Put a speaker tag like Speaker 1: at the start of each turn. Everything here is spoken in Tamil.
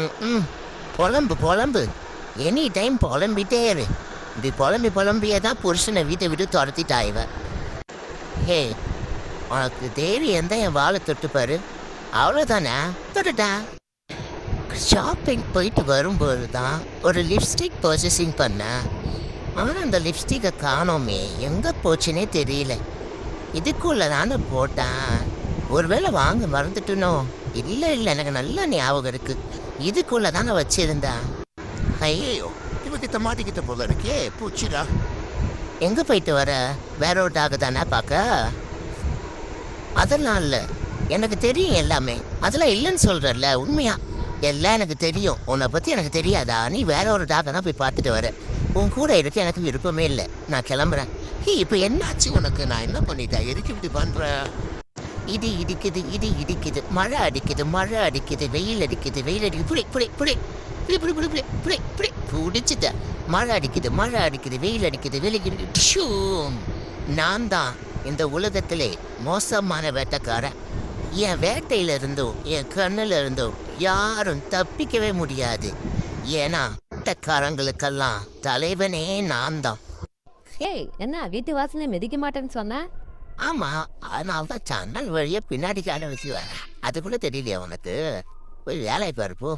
Speaker 1: ம் புலம்பு புலம்பு எனி டைம் புலம்பிட்டே இரு. இப்படி புலம்பி புலம்பியே தான் புருஷனை வீட்டை விட்டு துரத்திட்டா இவ. ஹே, உனக்கு தைரியம் தான் என் வாழை தொட்டுப்பாரு. அவ்வளோதானே, தொட்டுட்டா. ஷாப்பிங் போயிட்டு வரும்போது தான் ஒரு லிப்ஸ்டிக் பர்ச்சேசிங் பண்ணேன். ஆனால் அந்த லிப்ஸ்டிக்கை காணோமே, எங்கே போச்சுன்னே தெரியல. இதுக்குள்ள தானே போட்டேன். ஒருவேளை வாங்க மறந்துட்டனோ? இல்லை இல்லை, எனக்கு நல்ல ஞாபகம் இருக்கு. இதுக்குள்ள தானே வச்சிருந்தேன். ஐயோ,
Speaker 2: இவகிட்ட மாட்டிக்கிட்ட போல இருக்கே, பூச்சிடா.
Speaker 1: எங்கே போயிட்டு வர? வேற ஒரு டாக் தானே பார்க்க? அதெல்லாம் இல்லை, எனக்கு தெரியும் எல்லாமே. அதெல்லாம் இல்லைன்னு சொல்கிறல்ல, உண்மையா எல்லாம் எனக்கு தெரியும். உன்னை பற்றி எனக்கு தெரியாதா? நீ வேற ஒரு டாக்கை தான் போய் பார்த்துட்டு வர. உன் கூட இருக்க எனக்கு விருப்பமே இல்லை. நான் கிளம்புறேன். இப்போ என்னாச்சு உனக்கு? நான் என்ன பண்ணிட்டேன்? எதுக்கு இப்படி பண்ணுற? இடி இடிக்குது, இடி இடிக்குது, மழை அடிக்குது, மழை அடிக்குது, வெயில் அடிக்குது, வெயில் அடிக்குது. புடி புடி புடி புடி புடி புடி புடி புடி புடி பிடிச்சிட்ட. மழை அடிக்குது, மழை அடிக்குது, வெயில் அடிக்குது, வெயில் அடிக்குது. நான் தான் இந்த உலகத்திலே மோசமான வேட்டைக்காரன். என் வேட்டையில இருந்தும் என் கண்ணுல இருந்தும் யாரும் தப்பிக்கவே முடியாது. ஏன்னா வேட்டைக்காரங்களுக்கெல்லாம் தலைவனே நான் தான்.
Speaker 3: ஏய், என்ன வீட்டு வாசலே மிதிக்க மாட்டேன்னு சொன்ன?
Speaker 1: ஆமா, அதனால தான் சன்னல் வழியா பின்னாடி காட வச்சு வரேன். அது கூட தெரியலையா உனக்கு? போய் வேலையை பாரு போ.